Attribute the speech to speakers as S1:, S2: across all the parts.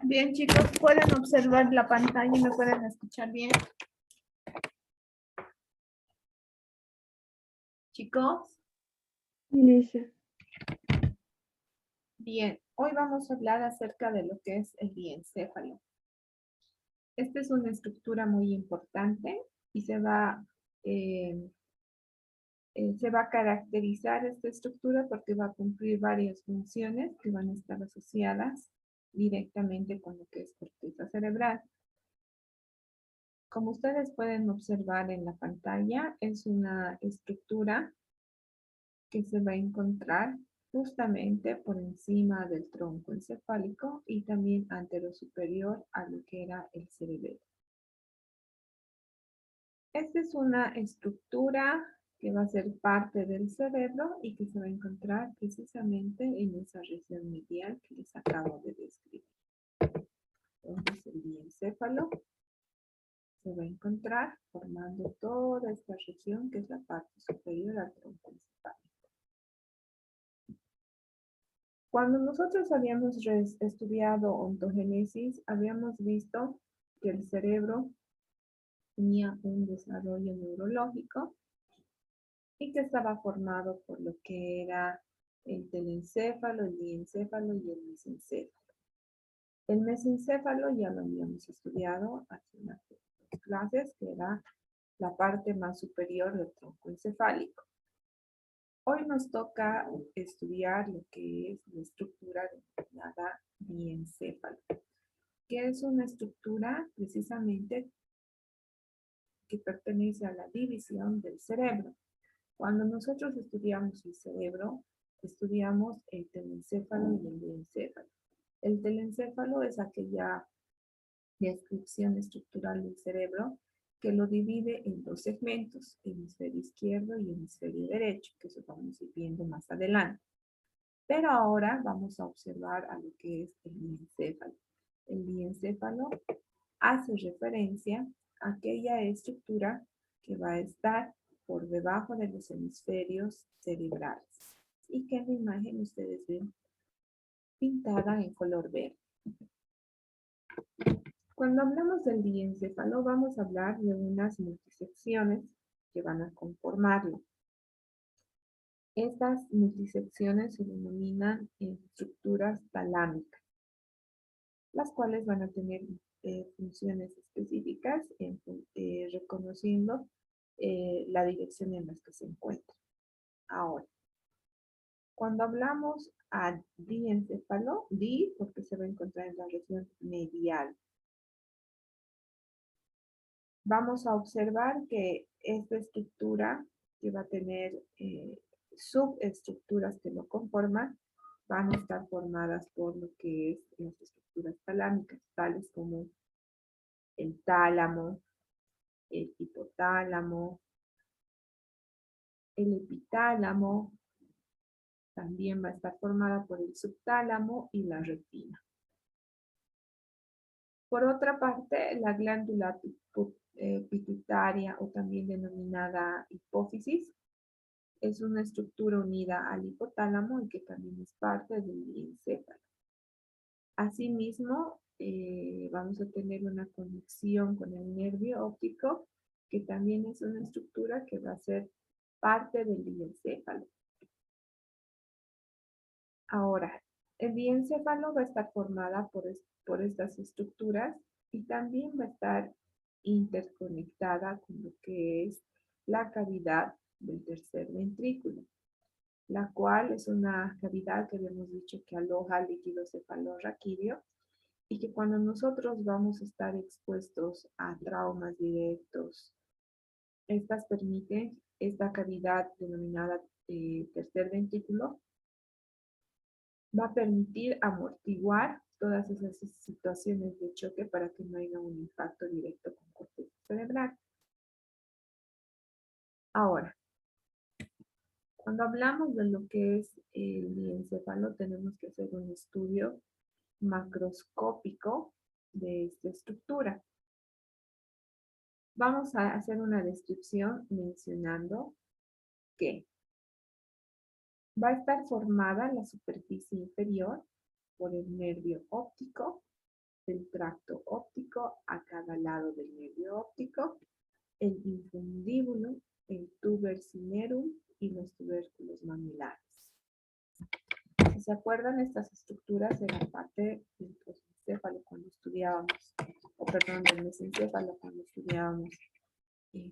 S1: Bien, chicos, pueden observar la pantalla y me pueden escuchar bien. Chicos,
S2: Inicia.
S1: bien, hoy vamos a hablar acerca de lo que es el diencéfalo. Esta es una estructura muy importante y se va a caracterizar esta estructura porque va a cumplir varias funciones que van a estar asociadas directamente con lo que es corteza cerebral. Como ustedes pueden observar en la pantalla, es una estructura que se va a encontrar justamente por encima del tronco encefálico y también anterosuperior a lo que era el cerebelo. Esta es una estructura que va a ser parte del cerebro y que se va a encontrar precisamente en esa región medial que les acabo de describir. Entonces el diencéfalo se va a encontrar formando toda esta región que es la parte superior al tronco encefálico. Cuando nosotros habíamos estudiado ontogénesis, habíamos visto que el cerebro tenía un desarrollo neurológico y que estaba formado por lo que era el telencéfalo, el diencéfalo y el mesencéfalo. El mesencéfalo ya lo habíamos estudiado hace unas clases, que era la parte más superior del tronco encefálico. Hoy nos toca estudiar lo que es la estructura denominada diencéfalo, que es una estructura precisamente que pertenece a la división del cerebro. Cuando nosotros estudiamos el cerebro, estudiamos el telencéfalo y el diencéfalo. El telencéfalo es aquella descripción estructural del cerebro que lo divide en dos segmentos, hemisferio izquierdo y hemisferio derecho, que eso vamos a ir viendo más adelante. Pero ahora vamos a observar a lo que es el diencéfalo. El diencéfalo hace referencia a aquella estructura que va a estar por debajo de los hemisferios cerebrales y que en la imagen ustedes ven pintada en color verde. Cuando hablamos del diencéfalo vamos a hablar de unas multisecciones que van a conformarlo. Estas multisecciones se denominan estructuras talámicas, las cuales van a tener funciones específicas reconociendo la dirección en la que se encuentran. Ahora, cuando hablamos a diencéfalo, di porque se va a encontrar en la región medial. Vamos a observar que esta estructura que va a tener subestructuras que lo conforman, van a estar formadas por lo que es las estructuras talámicas, tales como el tálamo, el hipotálamo, el epitálamo, también va a estar formada por el subtálamo y la retina. Por otra parte, la glándula pituitaria, o también denominada hipófisis, es una estructura unida al hipotálamo y que también es parte del diencéfalo. Asimismo, vamos a tener una conexión con el nervio óptico, que también es una estructura que va a ser parte del diencéfalo. Ahora, el diencéfalo va a estar formada por estas estructuras y también va a estar interconectada con lo que es la cavidad del tercer ventrículo, la cual es una cavidad que habíamos dicho que aloja líquido cefalorraquídeo y que cuando nosotros vamos a estar expuestos a traumas directos, estas permiten, esta cavidad denominada tercer ventrículo, va a permitir amortiguar todas esas situaciones de choque para que no haya un impacto directo con corteza cerebral. Ahora, cuando hablamos de lo que es el diencéfalo, tenemos que hacer un estudio macroscópico de esta estructura. Vamos a hacer una descripción mencionando que va a estar formada la superficie inferior por el nervio óptico, el tracto óptico a cada lado del nervio óptico, el infundíbulo, el tuber cinerum y los tubérculos mamilares. Si se acuerdan, estas estructuras eran parte del prosencéfalo cuando estudiábamos, o perdón, del mesencéfalo cuando estudiábamos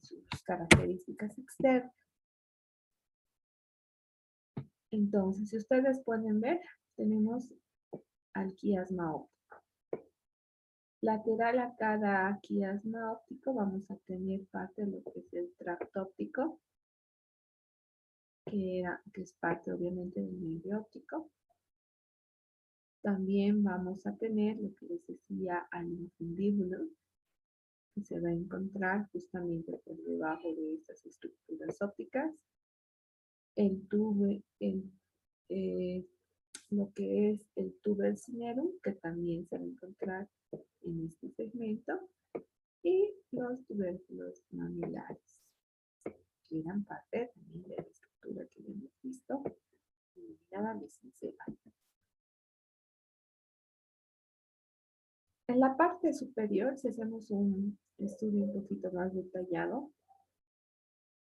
S1: sus características externas. Entonces, si ustedes pueden ver, tenemos al quiasma óptico. Lateral a cada quiasma óptico vamos a tener parte de lo que es el tracto óptico, que es parte obviamente del nervio óptico. También vamos a tener lo que les decía al infundíbulo, que se va a encontrar justamente por debajo de estas estructuras ópticas. El tubo, lo que es el tuber cinerum, que también se va a encontrar en este segmento, y los tubérculos mamilares, que eran parte también de la estructura que hemos visto, denominada mesencéfalo. En la parte superior, si hacemos un estudio un poquito más detallado,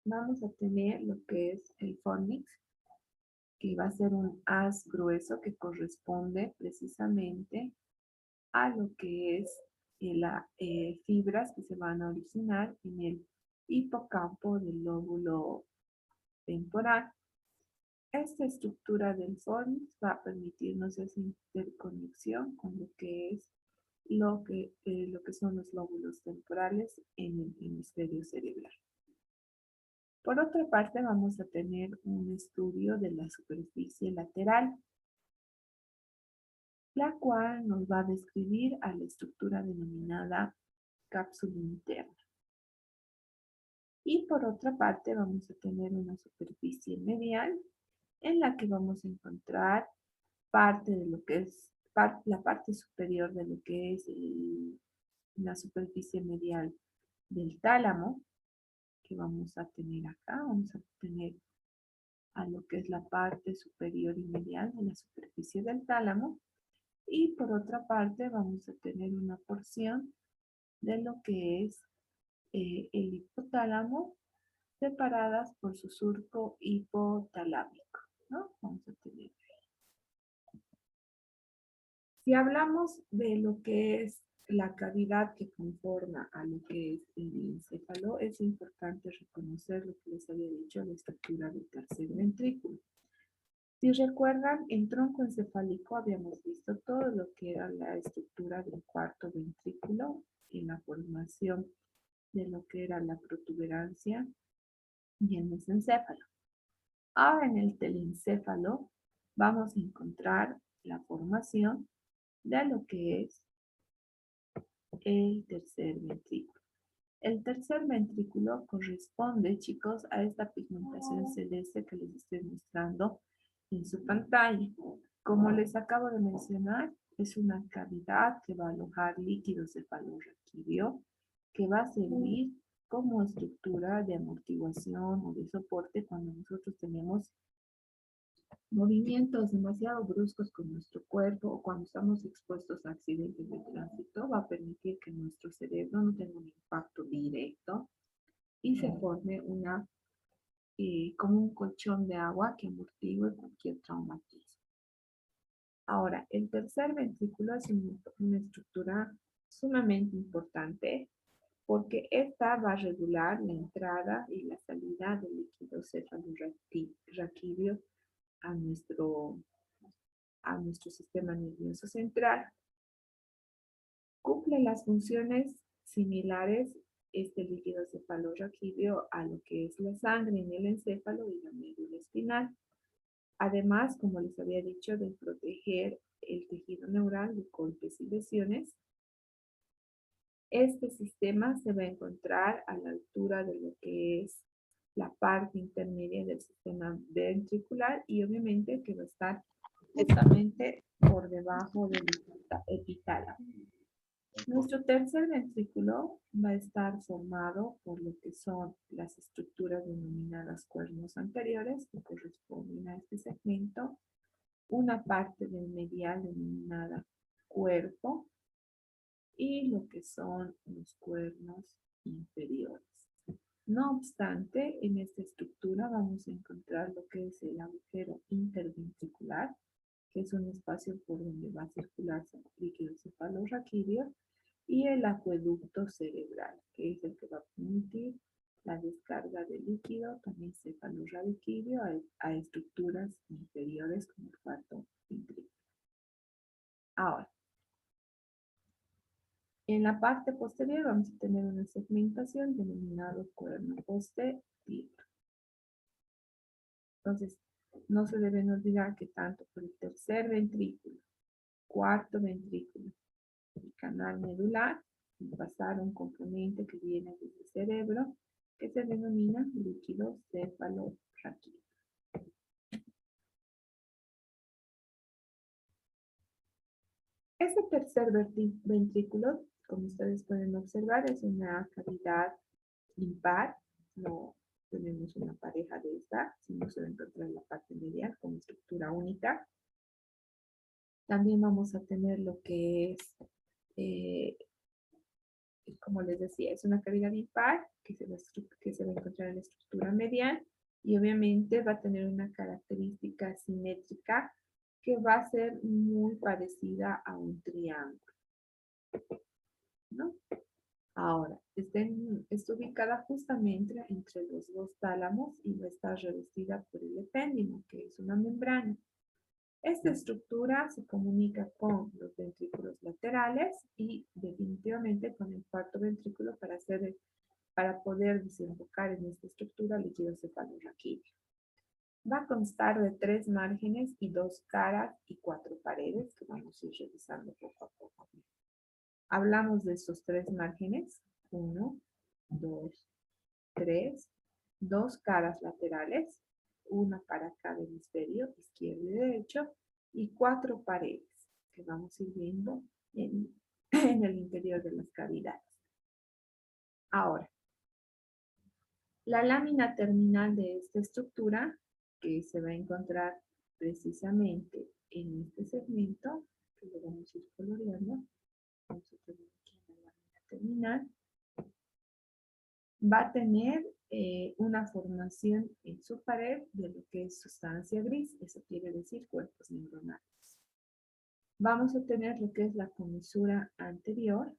S1: vamos a tener lo que es el fornix, que va a ser un haz grueso que corresponde precisamente a lo que es las fibras que se van a originar en el hipocampo del lóbulo temporal. Esta estructura del fornix va a permitirnos esa interconexión con lo que es lo que son los lóbulos temporales en el hemisferio cerebral. Por otra parte, vamos a tener un estudio de la superficie lateral, la cual nos va a describir a la estructura denominada cápsula interna. Y por otra parte, vamos a tener una superficie medial en la que vamos a encontrar parte de lo que es la parte superior de lo que es la superficie medial del tálamo, que vamos a tener acá. Vamos a tener a lo que es la parte superior y medial de la superficie del tálamo. Y por otra parte vamos a tener una porción de lo que es el hipotálamo, separadas por su surco hipotalámico, ¿no? Vamos a tener. Si hablamos de lo que es la cavidad que conforma a lo que es el encéfalo, es importante reconocer lo que les había dicho, la estructura del tercer ventrículo. Si recuerdan, en tronco encefálico habíamos visto todo lo que era la estructura del cuarto ventrículo y la formación de lo que era la protuberancia y el mesencéfalo. Ahora en el telencéfalo vamos a encontrar la formación de lo que es el tercer ventrículo. El tercer ventrículo corresponde, chicos, a esta pigmentación celeste que les estoy mostrando en su pantalla. Como les acabo de mencionar, es una cavidad que va a alojar líquido cefalorraquídeo, que va a servir como estructura de amortiguación o de soporte cuando nosotros tenemos movimientos demasiado bruscos con nuestro cuerpo o cuando estamos expuestos a accidentes de tránsito. Va a permitir que nuestro cerebro no tenga un impacto directo y se forme como un colchón de agua que amortigue cualquier traumatismo. Ahora, el tercer ventrículo es una estructura sumamente importante porque esta va a regular la entrada y la salida del líquido cefalorraquídeo a nuestro sistema nervioso central. Cumple las funciones similares este líquido cefalorraquídeo a lo que es la sangre en el encéfalo y la médula espinal. Además, como les había dicho, de proteger el tejido neural de golpes y lesiones. Este sistema se va a encontrar a la altura de lo que es la parte intermedia del sistema ventricular y obviamente que va a estar justamente por debajo del epitálamo. Nuestro tercer ventrículo va a estar formado por lo que son las estructuras denominadas cuernos anteriores que corresponden a este segmento, una parte del medial denominada cuerpo, y lo que son los cuernos inferiores. No obstante, en esta estructura vamos a encontrar lo que es el agujero interventricular, que es un espacio por donde va a circular líquido cefalorraquídeo, y el acueducto cerebral, que es el que va a permitir la descarga de líquido, también cefalorraquídeo, a estructuras inferiores como el cuarto ventrículo. Ahora, en la parte posterior vamos a tener una segmentación denominada cuerno posterior. Entonces, no se deben olvidar que tanto por el tercer ventrículo, cuarto ventrículo y canal medular, pasar un componente que viene del cerebro, que se denomina líquido cefalorraquídeo. Ese tercer ventrículo, como ustedes pueden observar, es una cavidad impar. No tenemos una pareja de esta, sino se va a encontrar en la parte medial como estructura única. También vamos a tener lo que es, como les decía, es una cavidad impar que se va a encontrar en la estructura medial y obviamente va a tener una característica simétrica que va a ser muy parecida a un triángulo, ¿no? Ahora, está ubicada justamente entre los dos tálamos y va a estar revestida por el epéndimo, que es una membrana. Esta estructura se comunica con los ventrículos laterales y definitivamente con el cuarto ventrículo para poder desembocar en esta estructura líquido cefalorraquídeo. Va a constar de 3 márgenes y 2 caras y 4 paredes que vamos a ir revisando poco a poco. Hablamos de estos 3 márgenes. 1, 2, 3. 2 caras laterales, una para cada hemisferio, izquierdo y derecho, y 4 paredes que vamos a ir viendo en el interior de las cavidades. Ahora, la lámina terminal de esta estructura, que se va a encontrar precisamente en este segmento, que lo vamos a ir coloreando, vamos a tener aquí la lámina terminal, va a tener una formación en su pared de lo que es sustancia gris, eso quiere decir cuerpos neuronales. Vamos a tener lo que es la comisura anterior.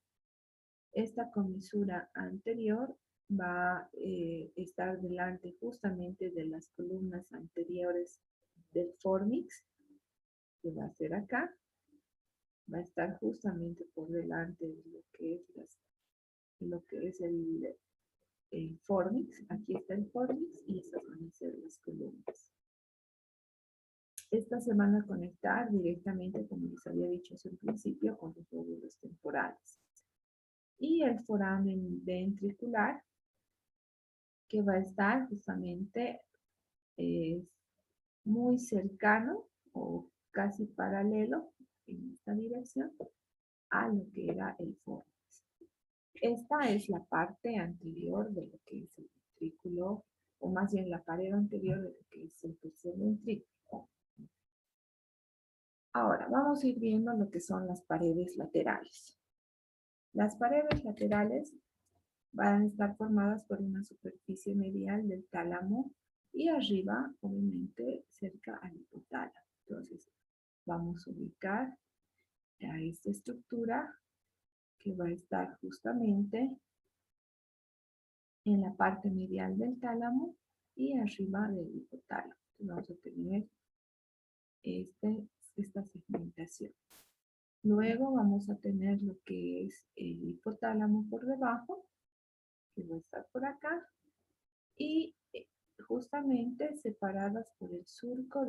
S1: Esta comisura anterior va a estar delante justamente de las columnas anteriores del fornix, que va a ser acá. Va a estar justamente por delante de lo que es el fornix. Aquí está el fornix y estas van a ser las columnas. Estas se van a conectar directamente, como les había dicho hace un principio, con los lóbulos temporales. Y el foramen ventricular, que va a estar justamente muy cercano o casi paralelo en esta dirección a lo que era el fornix. Esta es la parte anterior de lo que es el ventrículo, o más bien la pared anterior de lo que es el tercer ventrículo. Ahora, vamos a ir viendo lo que son las paredes laterales. Las paredes laterales van a estar formadas por una superficie medial del tálamo y arriba, obviamente, cerca al hipotálamo. Entonces, vamos a ubicar a esta estructura que va a estar justamente en la parte medial del tálamo y arriba del hipotálamo. Entonces, vamos a tener esta segmentación. Luego vamos a tener lo que es el hipotálamo por debajo, que va a estar por acá, y justamente separadas por el surco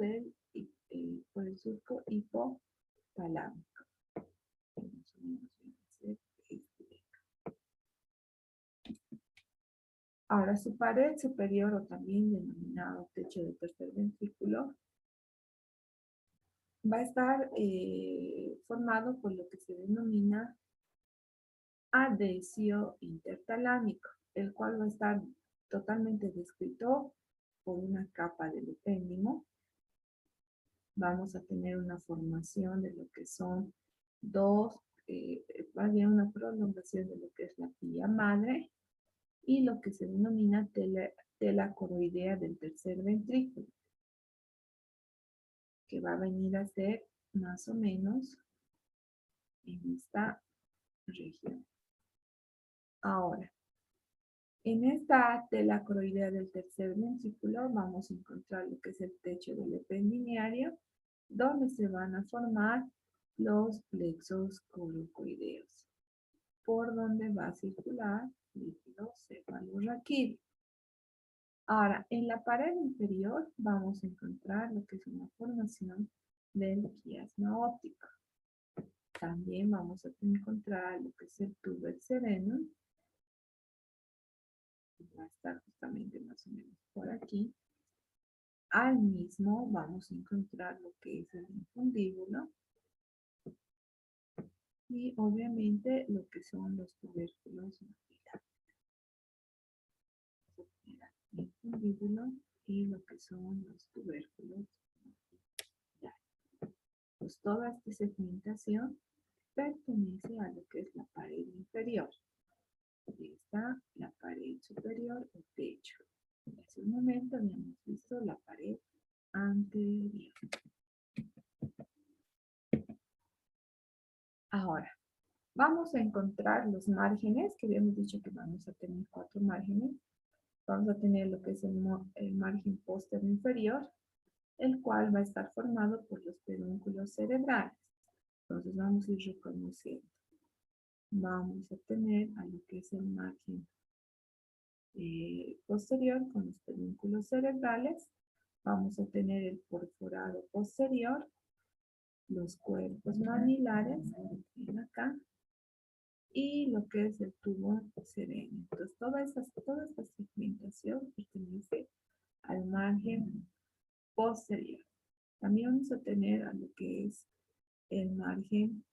S1: hipotalámico. Ahora, su pared superior, o también denominado techo de tercer ventrículo, va a estar formado por lo que se denomina adhesio intertalámico, el cual va a estar totalmente descrito por una capa del epéndimo. Vamos a tener una formación de lo que son 2 había una prolongación de lo que es la pía madre y lo que se denomina tela coroidea del tercer ventrículo, que va a venir a ser más o menos en esta región. Ahora, en esta tela coroidea del tercer ventrículo vamos a encontrar lo que es el techo del ependimiario, donde se van a formar los plexos coracoideos, por donde va a circular líquido cefalorraquídeo. Ahora, en la pared inferior vamos a encontrar lo que es una formación del quiasma óptico. También vamos a encontrar lo que es el tuber serenum. Va a estar justamente más o menos por aquí. Al mismo vamos a encontrar lo que es el infundíbulo. Y obviamente lo que son los tubérculos maxilares. El infundíbulo y lo que son los tubérculos maxilares. Pues toda esta segmentación pertenece a lo que es la pared inferior. Aquí está la pared superior o techo. Hace un momento habíamos visto la pared anterior. Ahora, vamos a encontrar los márgenes, que habíamos dicho que vamos a tener 4 márgenes. Vamos a tener lo que es el margen póstero inferior, el cual va a estar formado por los pedúnculos cerebrales. Entonces vamos a ir reconociendo. Vamos a tener a lo que es el margen posterior con los pedúnculos cerebrales. Vamos a tener el perforado posterior, los cuerpos mamilares, ven acá, y lo que es el tubo sereno. Entonces, toda esta segmentación pertenece al margen posterior. También vamos a tener a lo que es el margen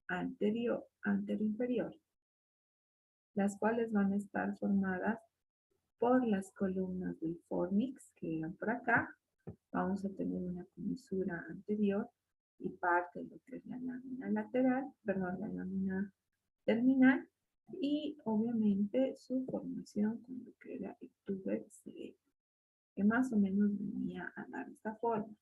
S1: anteroinferior, las cuales van a estar formadas por las columnas del fornix, que van por acá. Vamos a tener una comisura anterior y parte de lo que es la lámina lateral, perdón, la lámina terminal, y obviamente su formación con lo que era el tuber sereno, que más o menos venía a dar esta forma.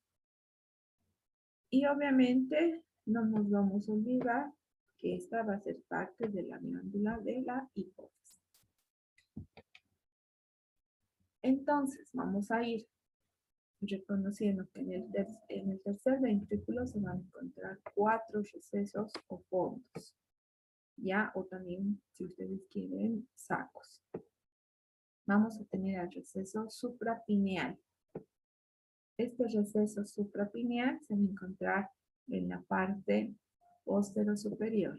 S1: Y obviamente no nos vamos a olvidar que esta va a ser parte de la glándula de la hipófisis. Entonces, vamos a ir reconociendo que en el tercer ventrículo se van a encontrar 4 recesos o fondos, ¿ya? O también, si ustedes quieren, sacos. Vamos a tener el receso suprapineal. Este receso suprapineal se va a encontrar en la parte póstero superior,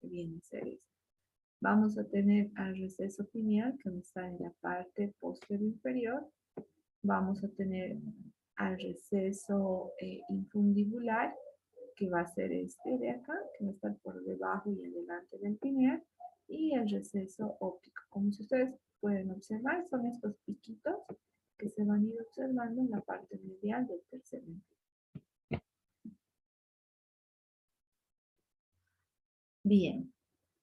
S1: que viene a ser esto. Vamos a tener al receso pineal, que va a estar en la parte posterior inferior. Vamos a tener al receso infundibular, que va a ser este de acá, que va a estar por debajo y adelante del pineal. Y el receso óptico. Como ustedes pueden observar, son estos piquitos que se van a ir observando en la parte medial del tercer ventrículo. Bien.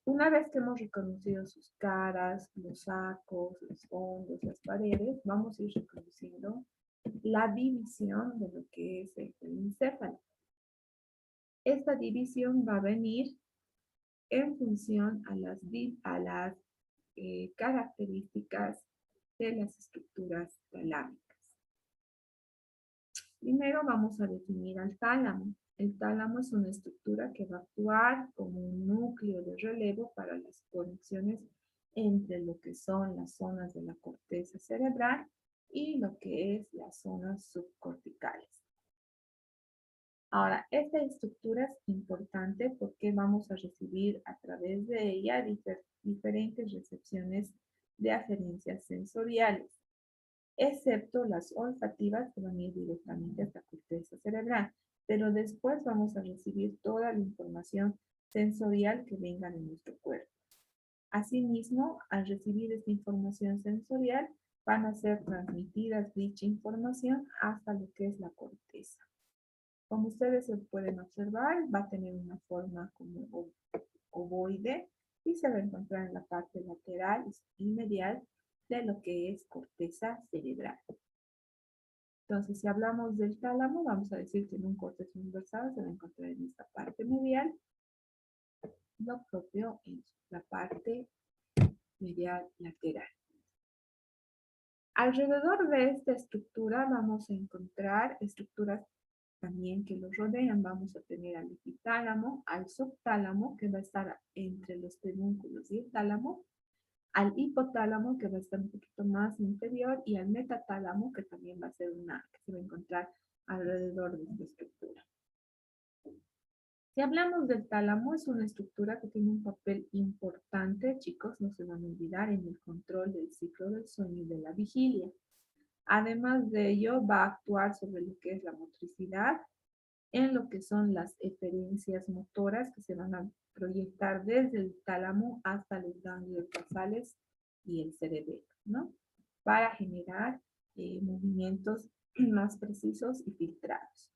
S1: Una vez que hemos reconocido sus caras, los sacos, los fondos, las paredes, vamos a ir reconociendo la división de lo que es el encéfalo. Esta división va a venir en función a las características de las estructuras talámicas. Primero vamos a definir al tálamo. El tálamo es una estructura que va a actuar como un núcleo de relevo para las conexiones entre lo que son las zonas de la corteza cerebral y lo que es las zonas subcorticales. Ahora, esta estructura es importante porque vamos a recibir a través de ella diferentes recepciones de aferencias sensoriales, excepto las olfativas que van a ir directamente a la corteza cerebral, pero después vamos a recibir toda la información sensorial que venga de nuestro cuerpo. Asimismo, al recibir esta información sensorial, van a ser transmitidas dicha información hasta lo que es la corteza. Como ustedes se pueden observar, va a tener una forma como ovoide y se va a encontrar en la parte lateral y medial de lo que es corteza cerebral. Entonces, si hablamos del tálamo, vamos a decir que en un corte transversal se va a encontrar en esta parte medial, lo propio en la parte medial lateral. Alrededor de esta estructura vamos a encontrar estructuras también que lo rodean. Vamos a tener al epitálamo, al subtálamo, que va a estar entre los pedúnculos y el tálamo, al hipotálamo, que va a estar un poquito más inferior, y al metatálamo, que también va a ser que se va a encontrar alrededor de esta estructura. Si hablamos del tálamo, es una estructura que tiene un papel importante, chicos, no se van a olvidar, en el control del ciclo del sueño y de la vigilia. Además de ello, va a actuar sobre lo que es la motricidad, en lo que son las eferencias motoras que se van a proyectar desde el tálamo hasta los ganglios basales y el cerebelo, ¿no? Para generar movimientos más precisos y filtrados.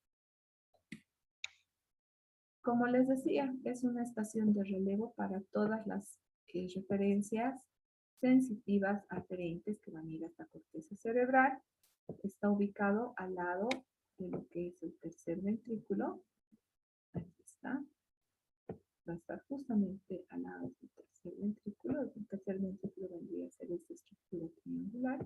S1: Como les decía, es una estación de relevo para todas las referencias sensitivas aferentes que van a ir hasta corteza cerebral. Está ubicado al lado de lo que es el tercer ventrículo. Aquí está. Va a estar justamente al lado del tercer ventrículo. El tercer ventrículo vendría a ser esta estructura triangular.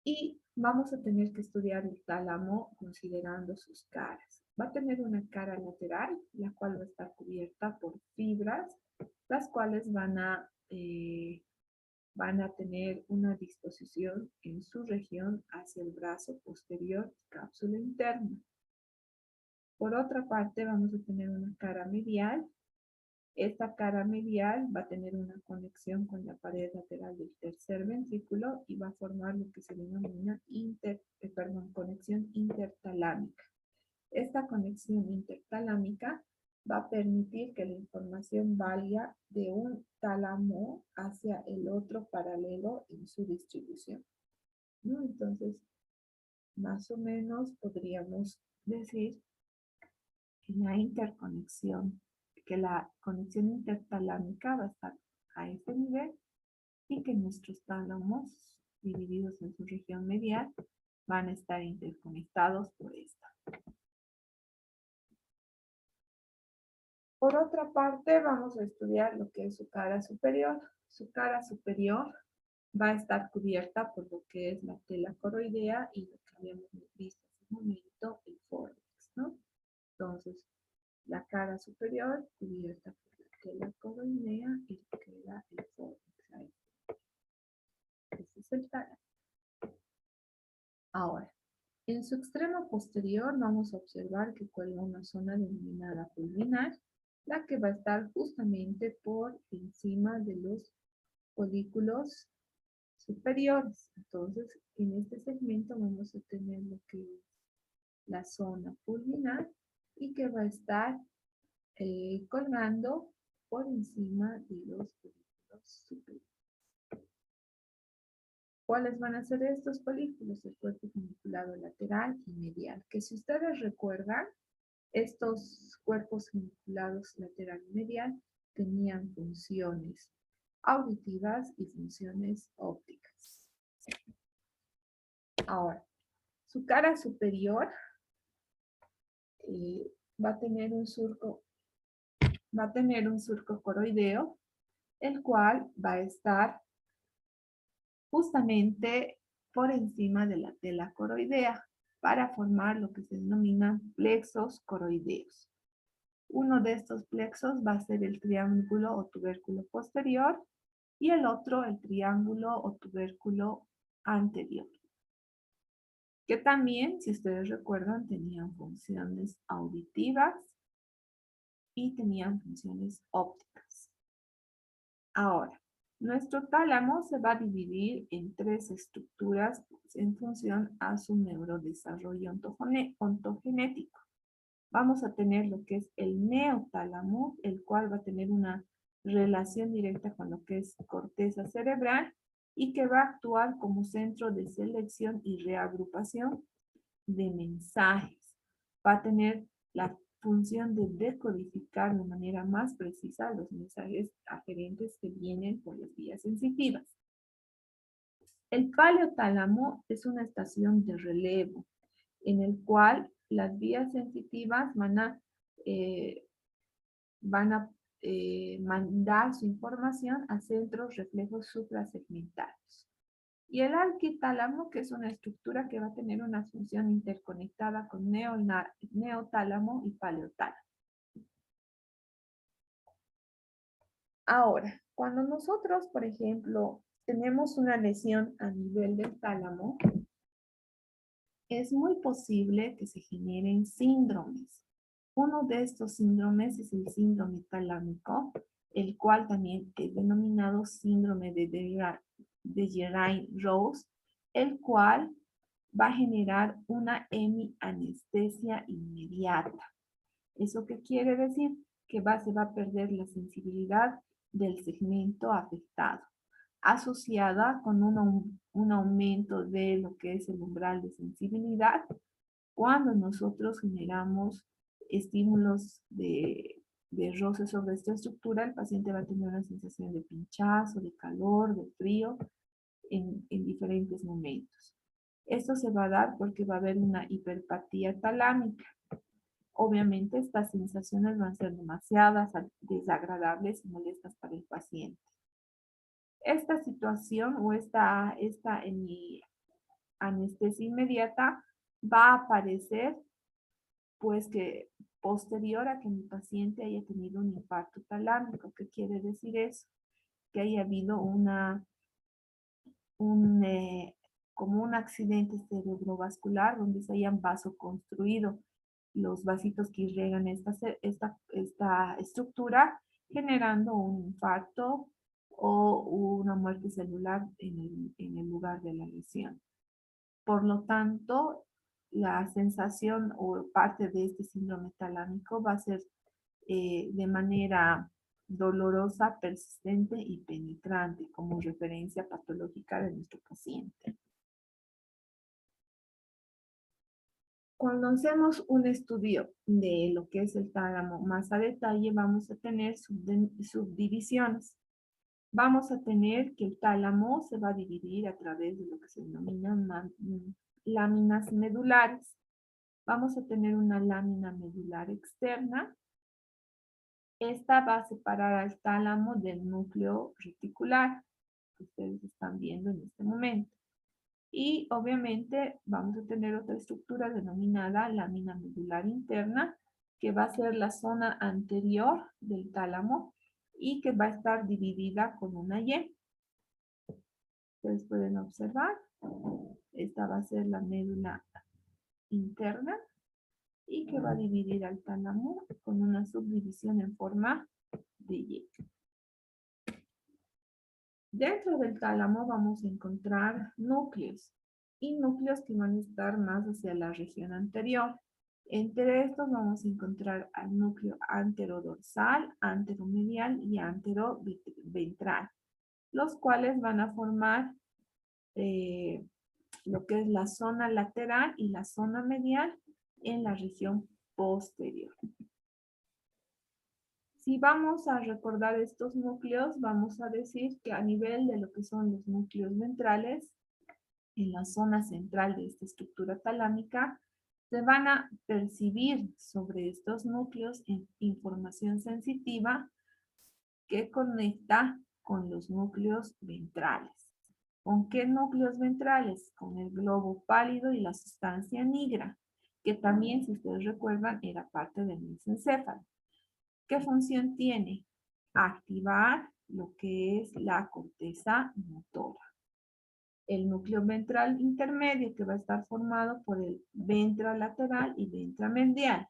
S1: Y vamos a tener que estudiar el tálamo considerando sus caras. Va a tener una cara lateral, la cual va a estar cubierta por fibras, las cuales van a tener una disposición en su región hacia el brazo posterior y cápsula interna. Por otra parte, vamos a tener una cara medial. Esta cara medial va a tener una conexión con la pared lateral del tercer ventrículo y va a formar lo que se denomina conexión intertalámica. Esta conexión intertalámica va a permitir que la información vaya de un tálamo hacia el otro paralelo en su distribución, ¿no? Entonces, más o menos podríamos decir que la conexión intertalámica va a estar a este nivel y que nuestros tálamos, divididos en su región medial, van a estar interconectados por esta. Por otra parte, vamos a estudiar lo que es su cara superior. Su cara superior va a estar cubierta por lo que es la tela coroidea y lo que habíamos visto hace un momento, el fórnix, ¿no? Entonces, la cara superior cubierta por la tela coroidea y lo que era el fórnix. Este es el tálamo. Ahora, en su extremo posterior vamos a observar que cuelga una zona denominada pulvinar, la que va a estar justamente por encima de los folículos superiores. Entonces, en este segmento vamos a tener lo que es la zona pulvinar y que va a estar colgando por encima de los folículos superiores. ¿Cuáles van a ser estos folículos? El cuerpo geniculado lateral y medial, que si ustedes recuerdan, estos cuerpos geniculados lateral y medial tenían funciones auditivas y funciones ópticas. Ahora, su cara superior va a tener un surco coroideo, el cual va a estar justamente por encima de la tela coroidea para formar lo que se denominan plexos coroideos. Uno de estos plexos va a ser el triángulo o tubérculo posterior y el otro el triángulo o tubérculo anterior, que también, si ustedes recuerdan, tenían funciones auditivas y tenían funciones ópticas. Ahora, nuestro tálamo se va a dividir en tres estructuras en función a su neurodesarrollo ontogenético. Vamos a tener lo que es el neotálamo, el cual va a tener una relación directa con lo que es corteza cerebral y que va a actuar como centro de selección y reagrupación de mensajes. Va a tener la función de decodificar de manera más precisa los mensajes aferentes que vienen por las vías sensitivas. El paleotálamo es una estación de relevo en el cual las vías sensitivas van a mandar su información a centros reflejos suprasegmentales. Y el arquitálamo, que es una estructura que va a tener una función interconectada con neotálamo y paleotálamo. Ahora, cuando nosotros, por ejemplo, tenemos una lesión a nivel del tálamo, es muy posible que se generen síndromes. Uno de estos síndromes es el síndrome talámico, el cual también es denominado síndrome de Geraint-Rose, el cual va a generar una hemianestesia inmediata. ¿Eso qué quiere decir? Que se va a perder la sensibilidad del segmento afectado, asociada con un aumento de lo que es el umbral de sensibilidad. Cuando nosotros generamos estímulos de roce sobre esta estructura, el paciente va a tener una sensación de pinchazo, de calor, de frío en diferentes momentos. Esto se va a dar porque va a haber una hiperpatía talámica. Obviamente estas sensaciones van a ser demasiadas desagradables y molestas para el paciente. Esta situación o esta anestesia inmediata va a aparecer pues que posterior a que mi paciente haya tenido un infarto talámico. ¿Qué quiere decir eso? Que haya habido como un accidente cerebrovascular donde se hayan vasoconstruido los vasitos que irrigan esta estructura, generando un infarto o una muerte celular en el lugar de la lesión. Por lo tanto, la sensación o parte de este síndrome talámico va a ser de manera dolorosa, persistente y penetrante como referencia patológica de nuestro paciente. Cuando hacemos un estudio de lo que es el tálamo más a detalle, vamos a tener subdivisiones. Vamos a tener que el tálamo se va a dividir a través de lo que se denominan láminas medulares. Vamos a tener una lámina medular externa. Esta va a separar al tálamo del núcleo reticular, que ustedes están viendo en este momento. Y obviamente vamos a tener otra estructura denominada lámina medular interna, que va a ser la zona anterior del tálamo y que va a estar dividida con una Y. Ustedes pueden observar, esta va a ser la médula interna y que va a dividir al tálamo con una subdivisión en forma de Y. Dentro del tálamo vamos a encontrar núcleos y núcleos que van a estar más hacia la región anterior. Entre estos vamos a encontrar al núcleo anterodorsal, anteromedial y anteroventral, los cuales van a formar lo que es la zona lateral y la zona medial en la región posterior. Si vamos a recordar estos núcleos, vamos a decir que a nivel de lo que son los núcleos ventrales, en la zona central de esta estructura talámica, se van a percibir sobre estos núcleos información sensitiva que conecta con los núcleos ventrales. ¿Con qué núcleos ventrales? Con el globo pálido y la sustancia nigra, que también, si ustedes recuerdan, era parte del mesencéfalo. ¿Qué función tiene? Activar lo que es la corteza motora. El núcleo ventral intermedio, que va a estar formado por el ventrolateral y ventromedial.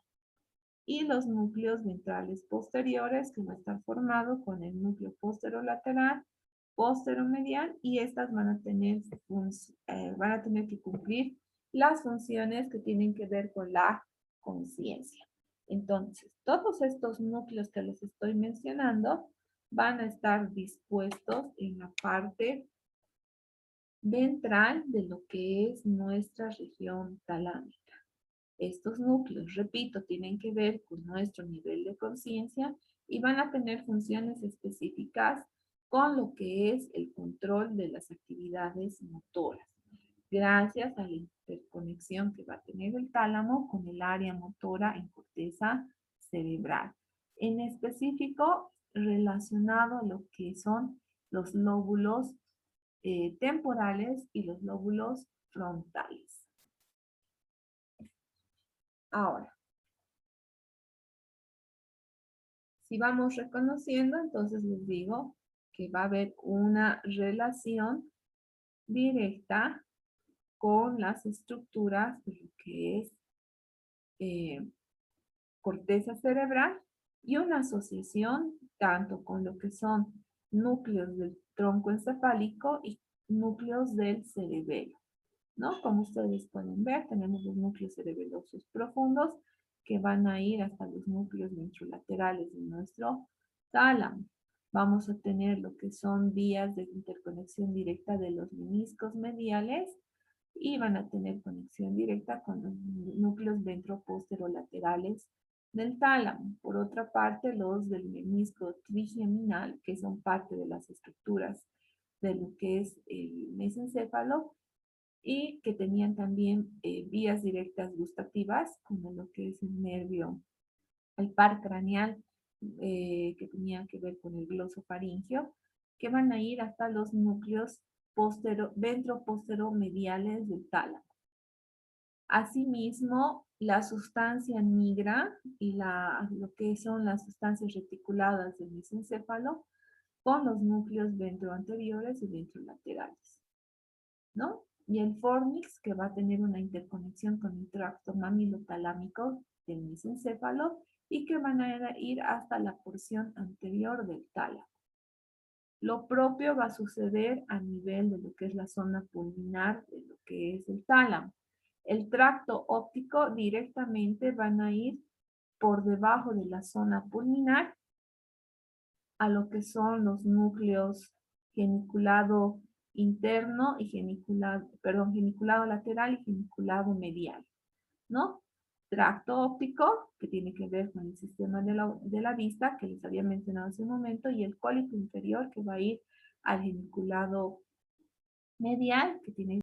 S1: Y los núcleos ventrales posteriores, que va a estar formado con el núcleo posterolateral, posteromedial, y estas van a tener que cumplir las funciones que tienen que ver con la conciencia. Entonces, todos estos núcleos que les estoy mencionando van a estar dispuestos en la parte ventral de lo que es nuestra región talámica. Estos núcleos, repito, tienen que ver con nuestro nivel de conciencia y van a tener funciones específicas con lo que es el control de las actividades motoras, gracias a la interconexión que va a tener el tálamo con el área motora en corteza cerebral. En específico, relacionado a lo que son los lóbulos temporales y los lóbulos frontales. Ahora, si vamos reconociendo, entonces les digo que va a haber una relación directa con las estructuras de lo que es corteza cerebral y una asociación tanto con lo que son núcleos del tronco encefálico y núcleos del cerebelo, ¿no? Como ustedes pueden ver, tenemos los núcleos cerebelosos profundos que van a ir hasta los núcleos ventrolaterales de nuestro tálamo. Vamos a tener lo que son vías de interconexión directa de los meniscos mediales y van a tener conexión directa con los núcleos ventroposterolaterales del tálamo. Por otra parte, los del menisco trigeminal, que son parte de las estructuras de lo que es el mesencéfalo, y que tenían también vías directas gustativas, como lo que es el nervio, el par craneal, que tenían que ver con el glosofaringio, que van a ir hasta los núcleos ventroposteromediales del tálamo. Asimismo, la sustancia nigra y lo que son las sustancias reticuladas del mesencéfalo con los núcleos ventroanteriores y ventrolaterales, ¿no? Y el fornix, que va a tener una interconexión con el tracto mamilotalámico del mesencéfalo y que van a ir hasta la porción anterior del tálamo. Lo propio va a suceder a nivel de lo que es la zona pulmonar de lo que es el tálamo. El tracto óptico directamente van a ir por debajo de la zona pulmonar a lo que son los núcleos geniculado interno y geniculado lateral y geniculado medial, ¿no? Tracto óptico, que tiene que ver con el sistema de la vista, que les había mencionado hace un momento, y el cólico inferior, que va a ir al geniculado medial, que tiene